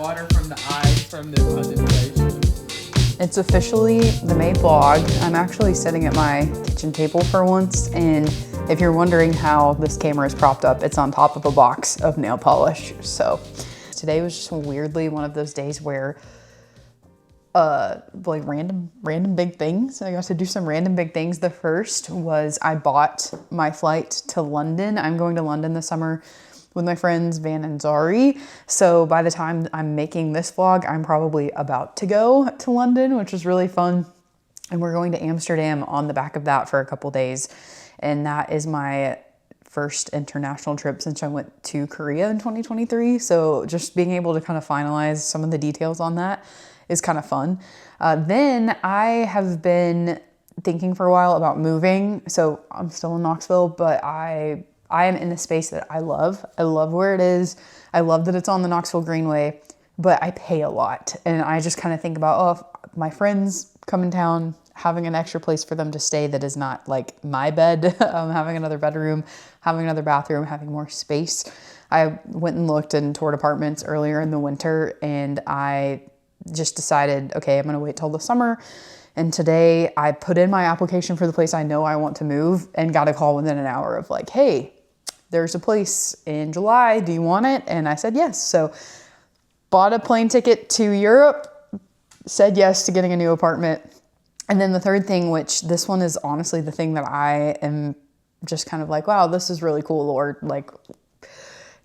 water from the eyes from the condensation. It's officially the May vlog. I'm actually sitting at my kitchen table for once, and if you're wondering how this camera is propped up, it's on top of a box of nail polish. So today was just weirdly one of those days where like random big things. I got to do some random big things. The first was I bought my flight to London. I'm going to London this summer with my friends Van and Zari. So by the time I'm making this vlog, I'm probably about to go to London, which is really fun. And we're going to Amsterdam on the back of that for a couple days. And that is my first international trip since I went to Korea in 2023. So just being able to kind of finalize some of the details on that is kind of fun. Then I have been thinking for a while about moving. So I'm still in Knoxville, but I am in a space that I love. I love where it is. I love that it's on the Knoxville Greenway, but I pay a lot. And I just kind of think about, oh, if my friends come in town, having an extra place for them to stay that is not like my bed, having another bedroom, having another bathroom, having more space. I went and looked and toured apartments earlier in the winter, and I just decided, okay, I'm gonna wait till the summer. And today I put in my application for the place I know I want to move and got a call within an hour of like, hey, there's a place in July, do you want it? And I said yes. So bought a plane ticket to Europe, said yes to getting a new apartment. And then the third thing, which this one is honestly the thing that I am just kind of like, wow, this is really cool, Lord. Like,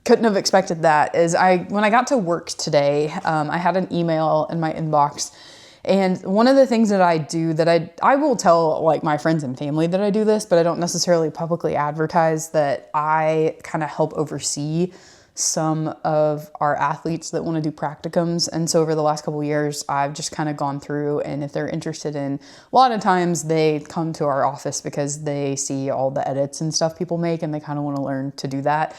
couldn't have expected that, is when I got to work today, I had an email in my inbox. And one of the things that I do that I will tell like my friends and family that I do this, but I don't necessarily publicly advertise, that I kind of help oversee some of our athletes that want to do practicums. And so over the last couple of years, I've just kind of gone through, and if they're interested in, a lot of times they come to our office because they see all the edits and stuff people make, and they kind of want to learn to do that.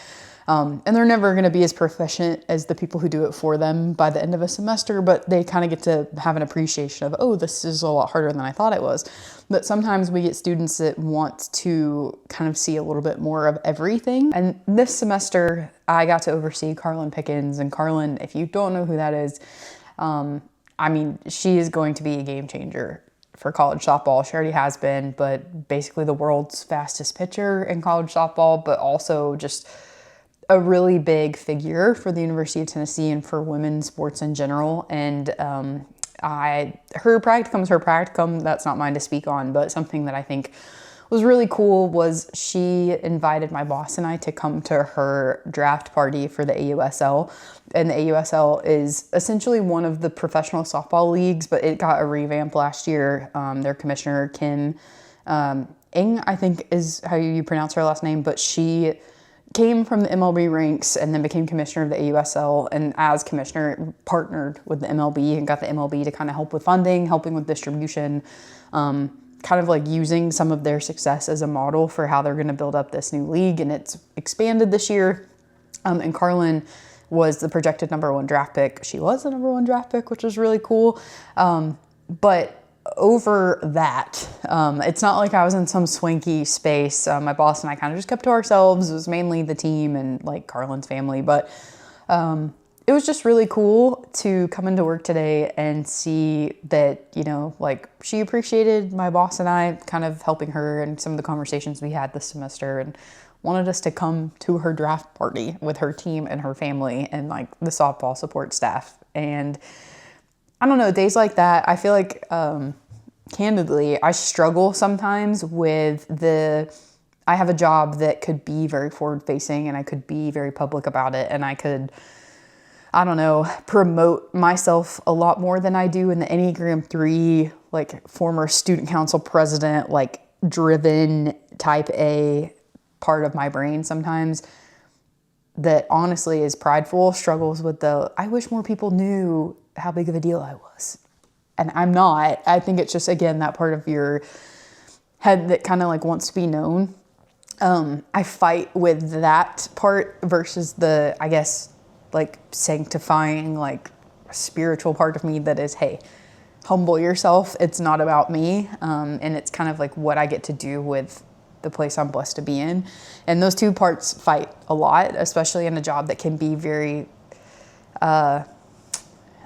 And they're never going to be as proficient as the people who do it for them by the end of a semester, but they kind of get to have an appreciation of, oh, this is a lot harder than I thought it was. But sometimes we get students that want to kind of see a little bit more of everything. And this semester, I got to oversee Carlin Pickens. And Carlin, if you don't know who that is, I mean, she is going to be a game changer for college softball. She already has been, but basically the world's fastest pitcher in college softball, but also just a really big figure for the University of Tennessee and for women's sports in general. And her practicum, that's not mine to speak on, but something that I think was really cool was she invited my boss and I to come to her draft party for the AUSL. And the AUSL is essentially one of the professional softball leagues, but it got a revamp last year. Their commissioner, Kim Ng, I think is how you pronounce her last name, but she came from the MLB ranks and then became commissioner of the AUSL, and as commissioner partnered with the MLB and got the MLB to kind of help with funding, helping with distribution, kind of like using some of their success as a model for how they're going to build up this new league. And it's expanded this year. And Carlin was the projected #1 draft pick. She was the #1 draft pick, which was really cool. But over that, it's not like I was in some swanky space. My boss and I kind of just kept to ourselves. It was mainly the team and like Carlin's family, but it was just really cool to come into work today and see that, you know, like she appreciated my boss and I kind of helping her and some of the conversations we had this semester, and wanted us to come to her draft party with her team and her family and like the softball support staff. And I don't know, days like that, I feel like, candidly, I struggle sometimes with I have a job that could be very forward facing and I could be very public about it, and I could, I don't know, promote myself a lot more than I do in the Enneagram 3, like former student council president, like driven type A part of my brain sometimes that honestly is prideful, struggles with I wish more people knew how big of a deal I was. And I'm not. I think it's just, again, that part of your head that kind of like wants to be known. I fight with that part versus the, I guess, like sanctifying, like spiritual part of me that is, hey, humble yourself. It's not about me. And it's kind of like what I get to do with the place I'm blessed to be in. And those two parts fight a lot, especially in a job that can be very,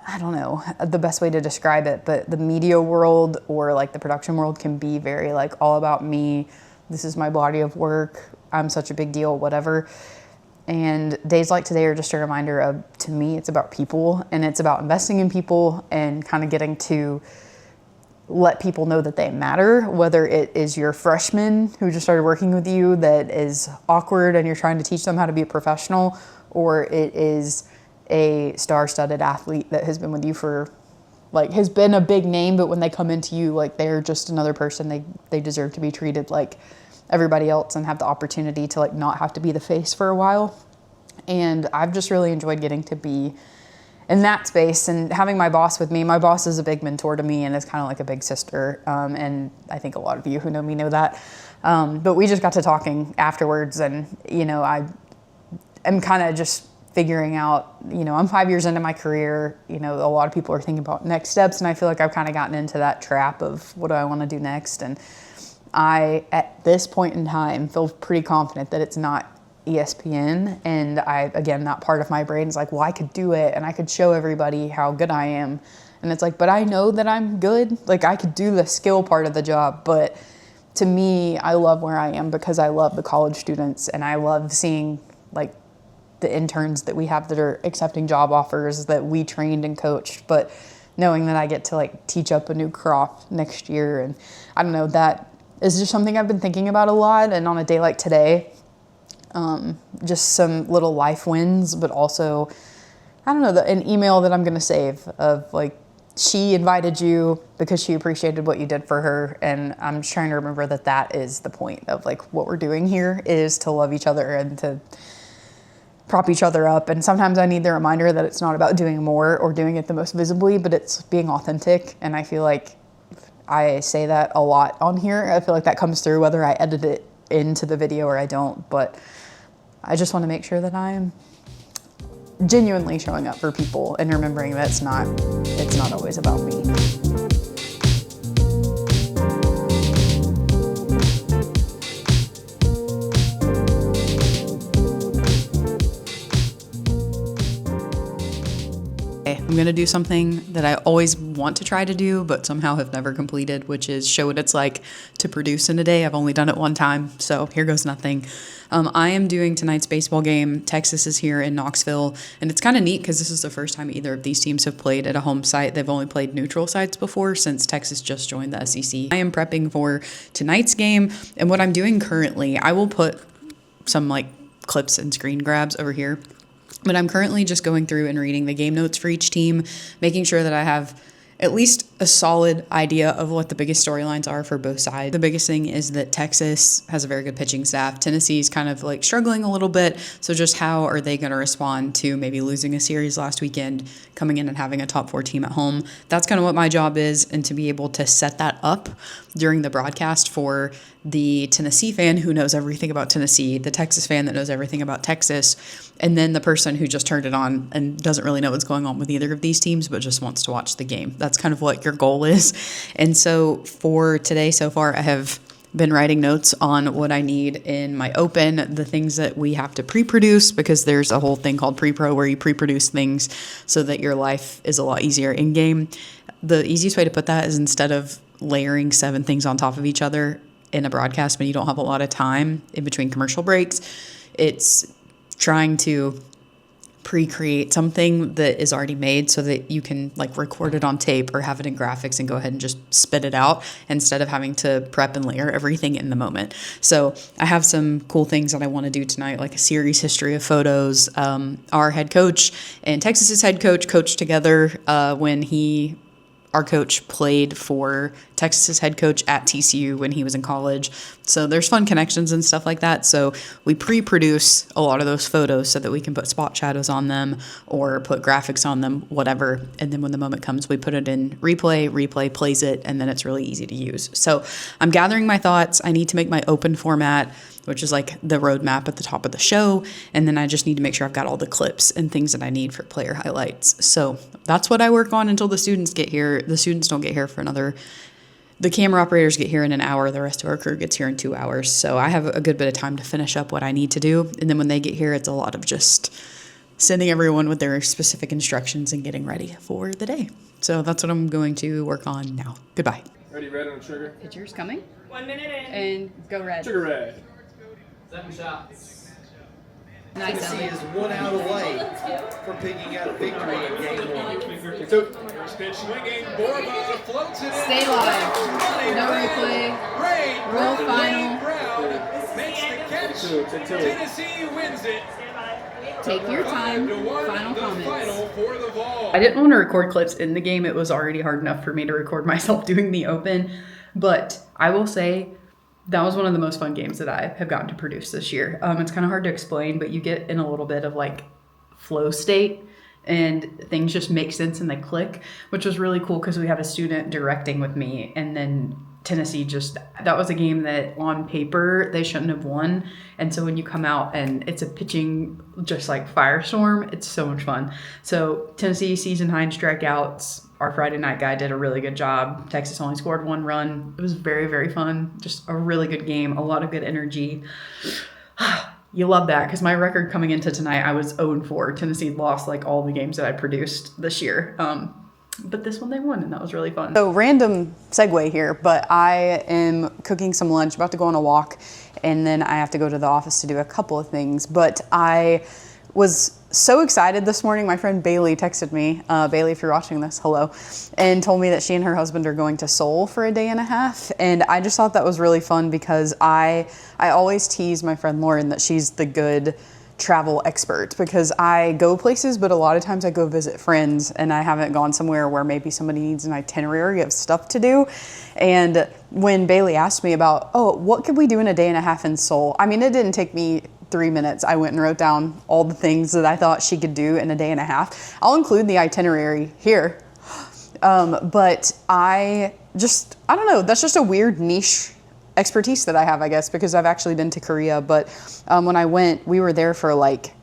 I don't know the best way to describe it, but the media world or like the production world can be very like all about me. This is my body of work. I'm such a big deal, whatever. And days like today are just a reminder of, to me, it's about people, and it's about investing in people and kind of getting to let people know that they matter, whether it is your freshman who just started working with you that is awkward and you're trying to teach them how to be a professional, or it is a star-studded athlete that has been with you for, like, has been a big name, but when they come into you, like, they're just another person. They deserve to be treated like everybody else and have the opportunity to, like, not have to be the face for a while. And I've just really enjoyed getting to be in that space and having my boss with me. My boss is a big mentor to me and is kind of like a big sister. And I think a lot of you who know me know that. But we just got to talking afterwards, and, you know, I am kind of just figuring out, you know, I'm 5 years into my career. You know, a lot of people are thinking about next steps, and I feel like I've kind of gotten into that trap of what do I want to do next. And I, at this point in time, feel pretty confident that it's not ESPN. And again, that part of my brain is like, well, I could do it and I could show everybody how good I am. And it's like, but I know that I'm good. Like, I could do the skill part of the job. But to me, I love where I am because I love the college students, and I love seeing, like, the interns that we have that are accepting job offers that we trained and coached, but knowing that I get to, like, teach up a new crop next year. And I don't know, that is just something I've been thinking about a lot. And on a day like today, just some little life wins, but also, I don't know, an email that I'm going to save of, like, she invited you because she appreciated what you did for her. And I'm just trying to remember that that is the point of, like, what we're doing here is to love each other and to prop each other up. And sometimes I need the reminder that it's not about doing more or doing it the most visibly, but it's being authentic. And I feel like I say that a lot on here. I feel like that comes through whether I edit it into the video or I don't, but I just want to make sure that I'm genuinely showing up for people and remembering that it's not always about me. I'm going to do something that I always want to try to do, but somehow have never completed, which is show what it's like to produce in a day. I've only done it one time, so here goes nothing. I am doing tonight's baseball game. Texas is here in Knoxville, and it's kind of neat because this is the first time either of these teams have played at a home site. They've only played neutral sites before since Texas just joined the SEC. I am prepping for tonight's game, and what I'm doing currently, I will put some, like, clips and screen grabs over here. But I'm currently just going through and reading the game notes for each team, making sure that I have at least a solid idea of what the biggest storylines are for both sides. The biggest thing is that Texas has a very good pitching staff. Tennessee's kind of, like, struggling a little bit. So just how are they going to respond to maybe losing a series last weekend, coming in and having a top 4 team at home? That's kind of what my job is, and to be able to set that up during the broadcast for the Tennessee fan who knows everything about Tennessee, the Texas fan that knows everything about Texas, and then the person who just turned it on and doesn't really know what's going on with either of these teams, but just wants to watch the game. That's kind of what your goal is. And so for today so far, I have been writing notes on what I need in my open, the things that we have to pre-produce, because there's a whole thing called pre-pro where you pre-produce things so that your life is a lot easier in game. The easiest way to put that is, instead of layering 7 things on top of each other in a broadcast when you don't have a lot of time in between commercial breaks, it's trying to pre-create something that is already made so that you can, like, record it on tape or have it in graphics and go ahead and just spit it out instead of having to prep and layer everything in the moment. So I have some cool things that I want to do tonight, like a series history of photos. Our head coach and Texas's head coach coached together when our coach played for Texas's head coach at TCU when he was in college. So there's fun connections and stuff like that. So we pre-produce a lot of those photos so that we can put spot shadows on them or put graphics on them, whatever. And then when the moment comes, we put it in replay plays it, and then it's really easy to use. So I'm gathering my thoughts. I need to make my open format, which is like the roadmap at the top of the show. And then I just need to make sure I've got all the clips and things that I need for player highlights. So that's what I work on until the students get here. The students don't get here for the camera operators get here in an hour. The rest of our crew gets here in 2 hours. So I have a good bit of time to finish up what I need to do. And then when they get here, it's a lot of just sending everyone with their specific instructions and getting ready for the day. So that's what I'm going to work on now. Goodbye. Ready, red on the trigger. Pitcher's coming. 1 minute in. And go red. Trigger red. 7 shots. Nice, Tennessee Elliot. is 1 out away from picking out a victory in game 1. First pitch swinging. Borba floats it in. Stay live. No replay. Ray, Roll final. Brown makes the catch. Tennessee wins it. Take your time. 5-1, Final the comments. final for the Vols. I didn't want to record clips in the game. It was already hard enough for me to record myself doing the open. But I will say that was one of the most fun games that I have gotten to produce this year. It's kind of hard to explain, but you get in a little bit of like flow state and things just make sense and they click, which was really cool because we had a student directing with me, and then Tennessee that was a game that on paper they shouldn't have won. And so when you come out and it's a pitching just like firestorm, it's so much fun. So Tennessee season high in strikeouts. Our Friday night guy did a really good job. Texas only scored 1 run. It was very, very fun. Just a really good game. A lot of good energy. You love that because my record coming into tonight, I was 0-4. Tennessee lost like all the games that I produced this year. But this one they won, and that was really fun. So random segue here, but I am cooking some lunch, about to go on a walk, and then I have to go to the office to do a couple of things. But I was so excited this morning. My friend Bailey texted me, Bailey, if you're watching this, hello, and told me that she and her husband are going to Seoul for a day and a half. And I just thought that was really fun because I always tease my friend Lauren that she's the good travel expert because I go places, but a lot of times I go visit friends and I haven't gone somewhere where maybe somebody needs an itinerary of stuff to do. And when Bailey asked me about, what could we do in a day and a half in Seoul? I mean, it didn't take me 3 minutes. I went and wrote down all the things that I thought she could do in a day and a half. I'll include the itinerary here. But I don't know, that's just a weird niche expertise that I have, I guess, because I've actually been to Korea. But when I went, we were there for like,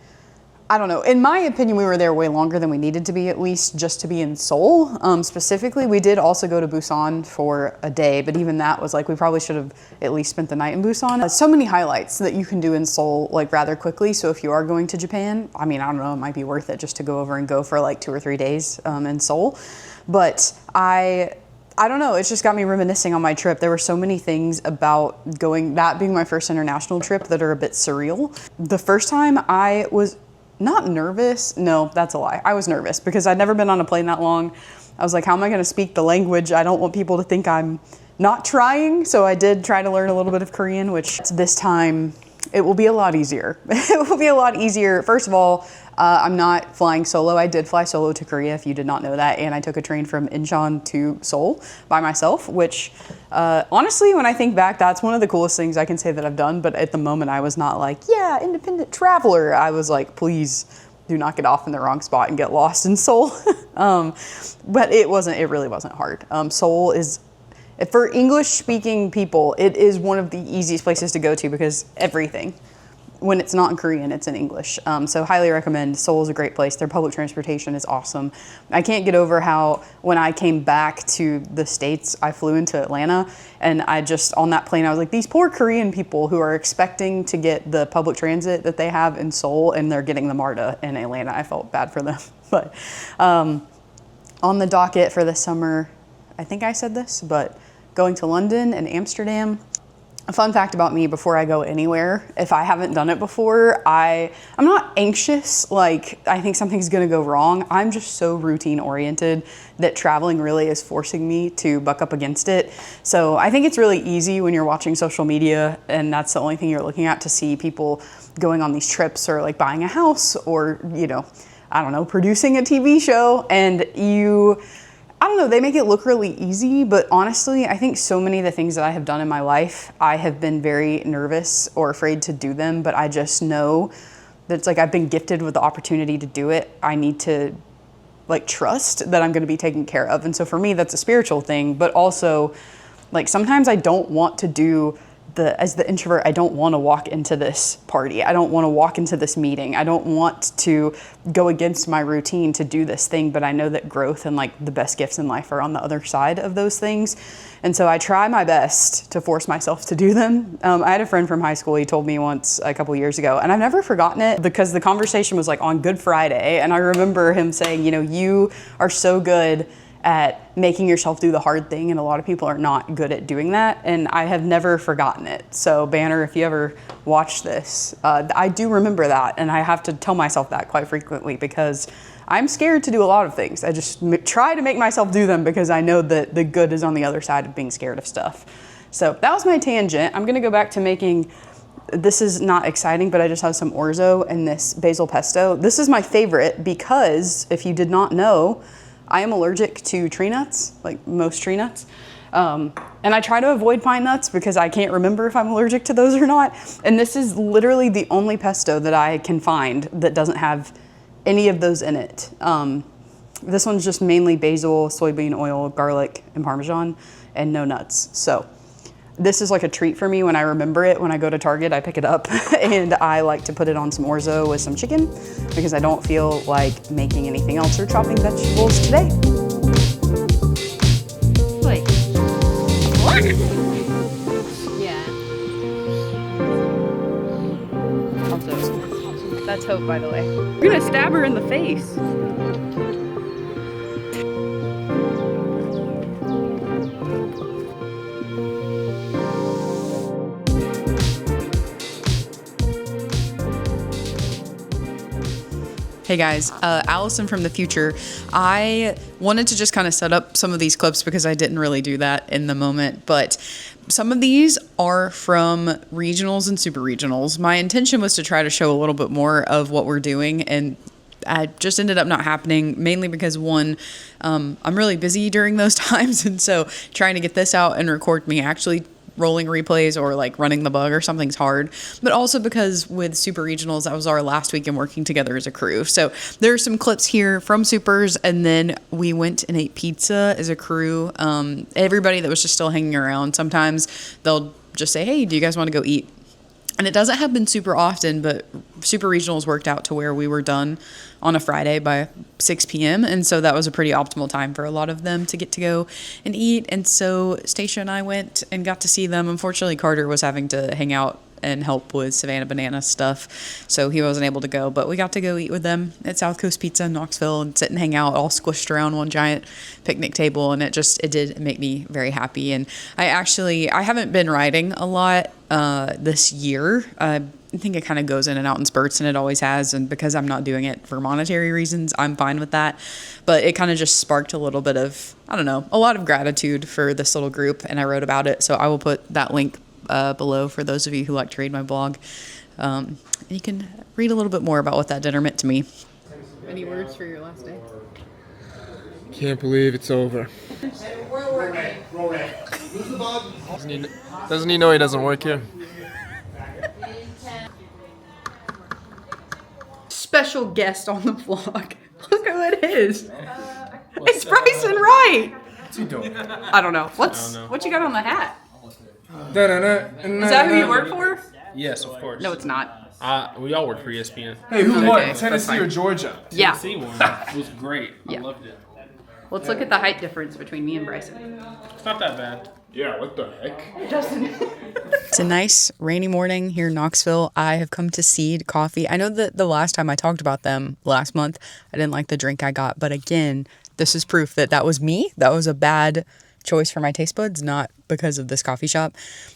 I don't know, in my opinion, we were there way longer than we needed to be, at least just to be in Seoul. Specifically, we did also go to Busan for a day, but even that was like, we probably should have at least spent the night in Busan. So many highlights that you can do in Seoul, like rather quickly. So if you are going to Japan, I mean, I don't know, it might be worth it just to go over and go for like 2 or 3 days in Seoul. But I don't know, it's just got me reminiscing on my trip. There were so many things about going, that being my first international trip, that are a bit surreal. The first time I was not nervous. No, that's a lie. I was nervous because I'd never been on a plane that long. I was like, how am I going to speak the language? I don't want people to think I'm not trying. So I did try to learn a little bit of Korean, which this time it will be a lot easier. It will be a lot easier. First of all, I'm not flying solo. I did fly solo to Korea, if you did not know that. And I took a train from Incheon to Seoul by myself, which honestly, when I think back, that's one of the coolest things I can say that I've done. But at the moment, I was not like, yeah, independent traveler. I was like, please do not get off in the wrong spot and get lost in Seoul. But it really wasn't hard. Seoul is, for English speaking people, it is one of the easiest places to go to because everything, when it's not in Korean, it's in English. So highly recommend. Seoul is a great place. Their public transportation is awesome. I can't get over how when I came back to the States, I flew into Atlanta, and I just, on that plane, I was like, these poor Korean people who are expecting to get the public transit that they have in Seoul, and they're getting the MARTA in Atlanta. I felt bad for them. But on the docket for the summer, I think I said this, but going to London and Amsterdam. A fun fact about me before I go anywhere, if I haven't done it before, I'm not anxious, like I think something's gonna go wrong. I'm just so routine oriented that traveling really is forcing me to buck up against it. So I think it's really easy when you're watching social media and that's the only thing you're looking at, to see people going on these trips or like buying a house or, you know, I don't know, producing a TV show, and I don't know, they make it look really easy, but honestly, I think so many of the things that I have done in my life, I have been very nervous or afraid to do them, but I just know that it's like I've been gifted with the opportunity to do it. I need to like trust that I'm going to be taken care of. And so for me, that's a spiritual thing, but also like sometimes I don't want to do as the introvert, I don't want to walk into this party. I don't want to walk into this meeting. I don't want to go against my routine to do this thing, but I know that growth and like the best gifts in life are on the other side of those things. And so I try my best to force myself to do them. I had a friend from high school, he told me once a couple years ago, and I've never forgotten it because the conversation was like on Good Friday. And I remember him saying, you know, you are so good at making yourself do the hard thing, and a lot of people are not good at doing that, and I have never forgotten it. So Banner, if you ever watch this, I do remember that, and I have to tell myself that quite frequently because I'm scared to do a lot of things. I just try to make myself do them because I know that the good is on the other side of being scared of stuff. So that was my tangent. I'm gonna go back to making, this is not exciting, but I just have some orzo and this basil pesto. This is my favorite because if you did not know, I am allergic to tree nuts, like most tree nuts. And I try to avoid pine nuts because I can't remember if I'm allergic to those or not. And this is literally the only pesto that I can find that doesn't have any of those in it. This one's just mainly basil, soybean oil, garlic, and Parmesan, and no nuts. So this is like a treat for me when I remember it. When I go to Target, I pick it up and I like to put it on some orzo with some chicken because I don't feel like making anything else or chopping vegetables today. Wait. What? Yeah. Also, that's Hope, by the way. You're gonna stab her in the face. Hey guys, Allison from the future. I wanted to just kind of set up some of these clips because I didn't really do that in the moment, but some of these are from regionals and super regionals. My intention was to try to show a little bit more of what we're doing, and I just ended up not happening, mainly because one, I'm really busy during those times, and so trying to get this out and record me actually rolling replays or like running the bug or something's hard, but also because with super regionals, that was our last weekend working together as a crew. So there are some clips here from supers, and then we went and ate pizza as a crew. Everybody that was just still hanging around, sometimes they'll just say, hey, do you guys want to go eat? And it doesn't happen super often, but super regionals worked out to where we were done on a Friday by 6 p.m. And so that was a pretty optimal time for a lot of them to get to go and eat. And so Stacia and I went and got to see them. Unfortunately, Carter was having to hang out and help with Savannah Banana stuff, so he wasn't able to go, but we got to go eat with them at South Coast Pizza in Knoxville and sit and hang out all squished around one giant picnic table, and it did make me very happy. And I haven't been riding a lot this year. I think it kind of goes in and out in spurts, and it always has, and because I'm not doing it for monetary reasons, I'm fine with that. But it kind of just sparked a little bit of, I don't know, a lot of gratitude for this little group, and I wrote about it, so I will put that link below for those of you who like to read my blog. And you can read a little bit more about what that dinner meant to me. Any words for your last day? Can't believe it's over. Doesn't he know he doesn't work here? Special guest on the vlog. Look who it is. It's Bryson Wright. What's he doing? I don't know. What you got on the hat? Is Is that who you work for? Yes, of course. No, it's not. We all work for ESPN. Hey, who Okay, won? that's Tennessee fine. or Georgia? Yeah. Tennessee one. It was great. Yeah. I loved it. Let's look at the height difference between me and Bryson. It's not that bad. Yeah, what the heck? It's a nice rainy morning here in Knoxville. I have come to Seed Coffee. I know that the last time I talked about them last month, I didn't like the drink I got. But again, this is proof that was me. That was a bad choice for my taste buds, not because of this coffee shop.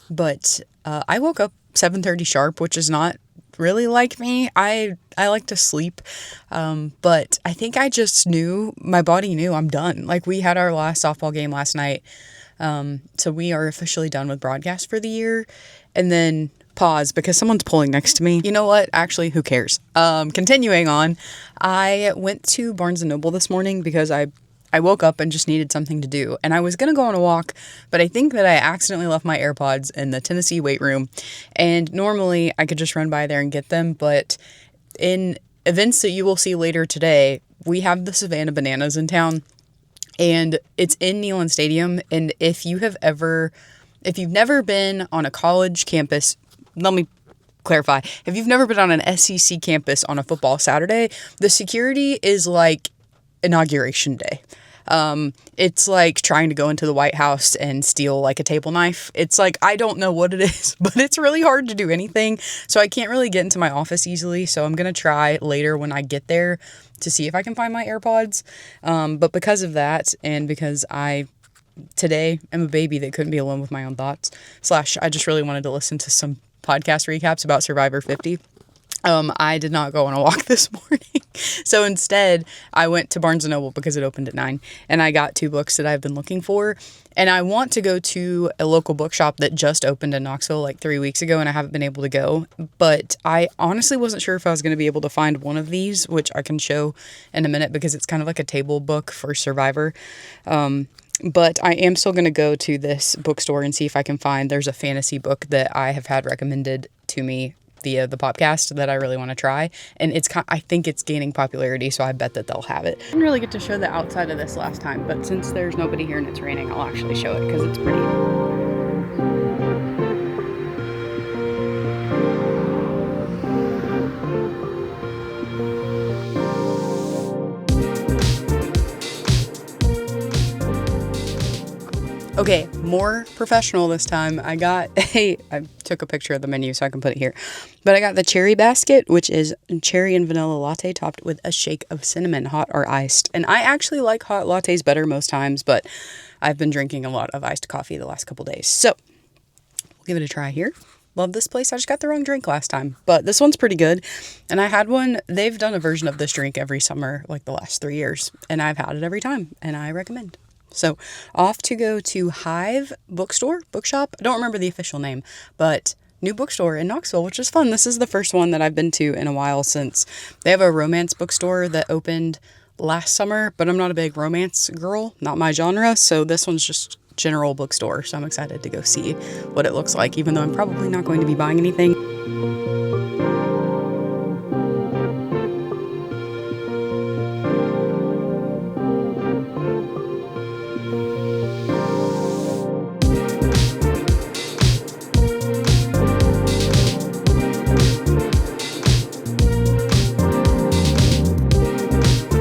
But I woke up 7:30 sharp, which is not really like me. I like to sleep. But I think I just knew, my body knew I'm done. Like, we had our last softball game last night. So we are officially done with broadcast for the year. And then pause because someone's pulling next to me. You know what? Actually, who cares? Continuing on, I went to Barnes & Noble this morning because I woke up and just needed something to do. And I was going to go on a walk, but I think that I accidentally left my AirPods in the Tennessee weight room. And normally I could just run by there and get them. But in events that you will see later today, we have the Savannah Bananas in town. And it's in Neyland Stadium. And if you have ever if you've never been on a college campus, let me clarify. If you've never been on an SEC campus on a football Saturday, the security is like Inauguration Day. It's like trying to go into the White House and steal like a table knife. It's like, I don't know what it is, but it's really hard to do anything. So I can't really get into my office easily. So I'm going to try later when I get there to see if I can find my AirPods. But because of that, and because today am a baby that couldn't be alone with my own thoughts, / I just really wanted to listen to some podcast recaps about Survivor 50. I did not go on a walk this morning. So instead, I went to Barnes & Noble because it opened at 9, and I got 2 books that I've been looking for. And I want to go to a local bookshop that just opened in Knoxville like 3 weeks ago, and I haven't been able to go. But I honestly wasn't sure if I was going to be able to find one of these, which I can show in a minute because it's kind of like a table book for Survivor. But I am still going to go to this bookstore and see if I can find, there's a fantasy book that I have had recommended to me via the podcast that I really want to try, and I think it's gaining popularity, so I bet that they'll have it. I didn't really get to show the outside of this last time, but since there's nobody here and it's raining, I'll actually show it because it's pretty. Okay, more professional this time. I took a picture of the menu so I can put it here. But I got the cherry basket, which is cherry and vanilla latte topped with a shake of cinnamon, hot or iced. And I actually like hot lattes better most times, but I've been drinking a lot of iced coffee the last couple days. So, we'll give it a try here. Love this place. I just got the wrong drink last time, but this one's pretty good. And I had one, they've done a version of this drink every summer, like the last 3 years. And I've had it every time, and I recommend. So off to go to Hive bookshop. I don't remember the official name, but new bookstore in Knoxville, which is fun. This is the first one that I've been to in a while since they have a romance bookstore that opened last summer, but I'm not a big romance girl, not my genre. So this one's just general bookstore. So I'm excited to go see what it looks like, even though I'm probably not going to be buying anything.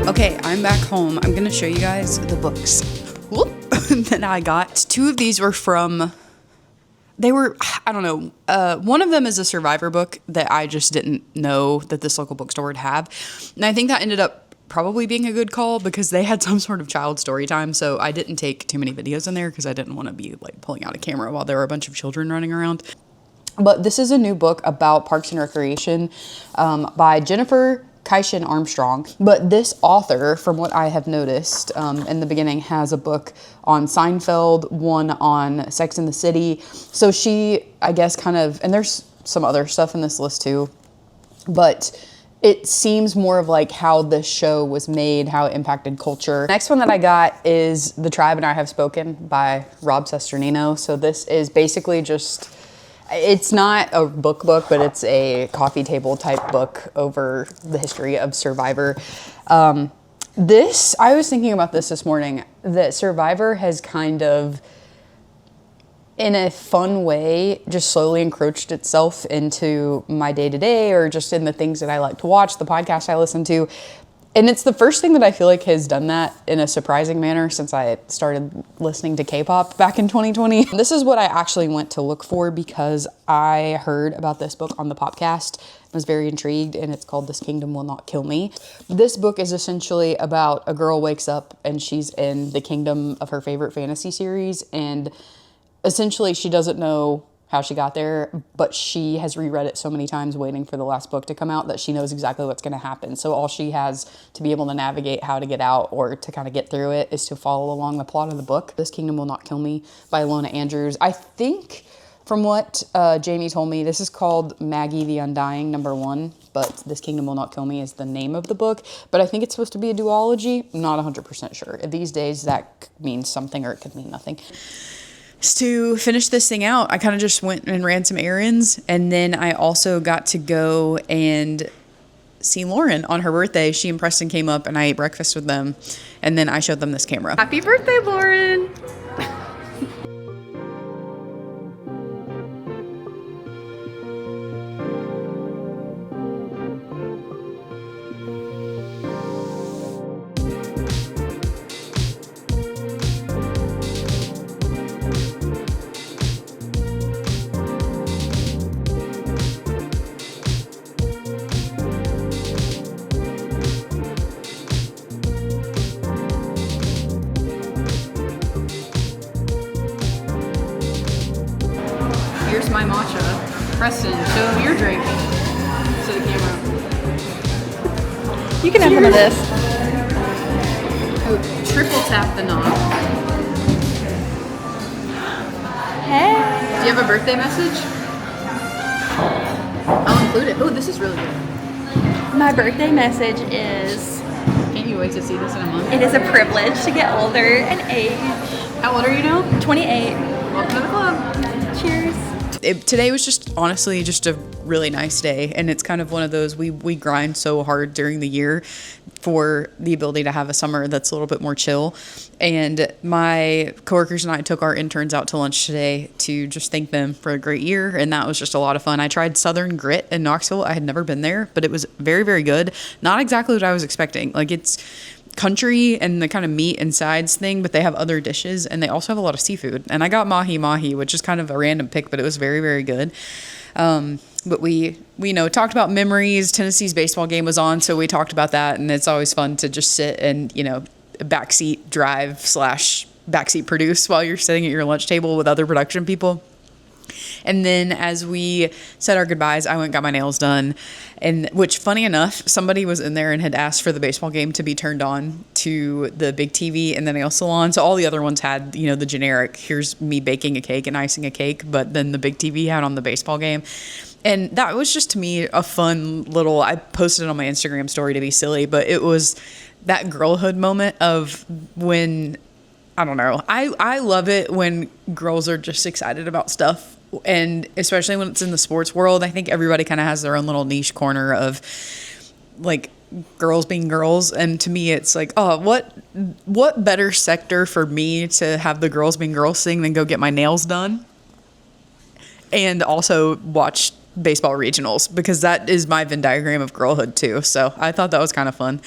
Okay, I'm back home. I'm going to show you guys the books that I got. 2 of these were I don't know. One of them is a Survivor book that I just didn't know that this local bookstore would have. And I think that ended up probably being a good call because they had some sort of child story time. So I didn't take too many videos in there because I didn't want to be like pulling out a camera while there were a bunch of children running around. But this is a new book about Parks and Recreation by Jennifer Kaishan Armstrong. But this author, from what I have noticed in the beginning, has a book on Seinfeld, one on Sex and the City. So she, I guess, and there's some other stuff in this list too, but it seems more of like how this show was made, how it impacted culture. Next one that I got is The Tribe and I Have Spoken by Rob Cesternino. So this is basically just, it's not a book, but it's a coffee table type book over the history of Survivor. I was thinking about this morning, that Survivor has kind of, in a fun way, just slowly encroached itself into my day-to-day, or just in the things that I like to watch, the podcasts I listen to. And it's the first thing that I feel like has done that in a surprising manner since I started listening to K-pop back in 2020. This is what I actually went to look for because I heard about this book on the podcast. I was very intrigued, and it's called This Kingdom Will Not Kill Me. This book is essentially about a girl wakes up and she's in the kingdom of her favorite fantasy series, and essentially she doesn't know how she got there, but she has reread it so many times waiting for the last book to come out that she knows exactly what's going to happen. So all she has to be able to navigate how to get out or to kind of get through it is to follow along the plot of the book. This Kingdom Will Not Kill Me by Ilona Andrews. I think from what Jamie told me, this is called Maggie the Undying #1, but This Kingdom Will Not Kill Me is the name of the book. But I think it's supposed to be a duology. I'm not 100% sure. These days that means something or it could mean nothing. To finish this thing out, I kind of just went and ran some errands, and then I also got to go and see Lauren on her birthday. She and Preston came up and I ate breakfast with them, and then I showed them this camera. Happy birthday, Lauren! Preston, show your drink to the camera. You can have some of this. Oh, triple tap the knob. Hey. Do you have a birthday message? I'll include it. Oh, this is really good. My birthday message is, Can't you wait to see this in a month? it is a privilege to get older and age. How old are you now? 28. Welcome to the club. Cheers. Today was just honestly just a really nice day, and it's kind of one of those we grind so hard during the year for the ability to have a summer that's a little bit more chill. And my coworkers and I took our interns out to lunch today to just thank them for a great year, and that was just a lot of fun. I tried Southern Grit in Knoxville. I had never been there, but it was very, very good. Not exactly what I was expecting. Like, it's country and the kind of meat and sides thing, but they have other dishes, and they also have a lot of seafood. And I got mahi, which is kind of a random pick, but it was very, very good. But we talked about memories. Tennessee's baseball game was on, so we talked about that, and it's always fun to just sit and, backseat drive / backseat produce while you're sitting at your lunch table with other production people. And then as we said our goodbyes, I went and got my nails done. And which, funny enough, somebody was in there and had asked for the baseball game to be turned on to the big TV in the nail salon. So all the other ones had, the generic, here's me baking a cake and icing a cake. But then the big TV had on the baseball game. And that was just, to me, a fun little, I posted it on my Instagram story to be silly, but it was that girlhood moment of when, I don't know, I love it when girls are just excited about stuff. And especially when it's in the sports world, I think everybody kind of has their own little niche corner of, like, girls being girls. And to me, it's like, oh, what better sector for me to have the girls being girls thing than go get my nails done and also watch baseball regionals, because that is my Venn diagram of girlhood too. So I thought that was kind of fun.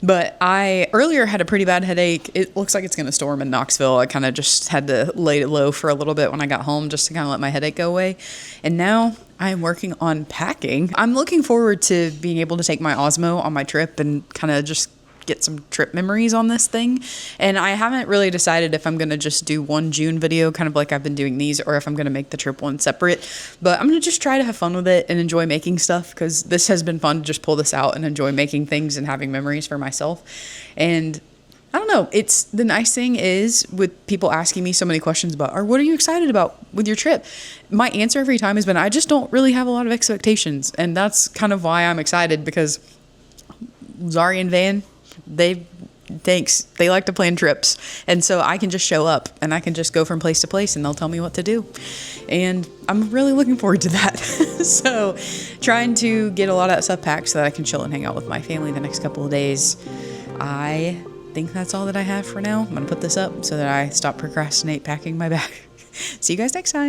But I earlier had a pretty bad headache. It looks like it's going to storm in Knoxville. I kind of just had to lay it low for a little bit when I got home just to kind of let my headache go away. And now I am working on packing. I'm looking forward to being able to take my Osmo on my trip and kind of just get some trip memories on this thing. And I haven't really decided if I'm going to just do one June video, kind of like I've been doing these, or if I'm going to make the trip one separate. But I'm going to just try to have fun with it and enjoy making stuff, because this has been fun to just pull this out and enjoy making things and having memories for myself. And I don't know, it's the nice thing is with people asking me so many questions about, or what are you excited about with your trip? My answer every time has been, I just don't really have a lot of expectations. And that's kind of why I'm excited, because Zari and Van, they like to plan trips, and so I can just show up and I can just go from place to place and they'll tell me what to do, and I'm really looking forward to that. So trying to get a lot of that stuff packed so that I can chill and hang out with my family the next couple of days. I think that's all that I have for now. I'm gonna put this up so that I stop procrastinate packing my bag. See you guys next time.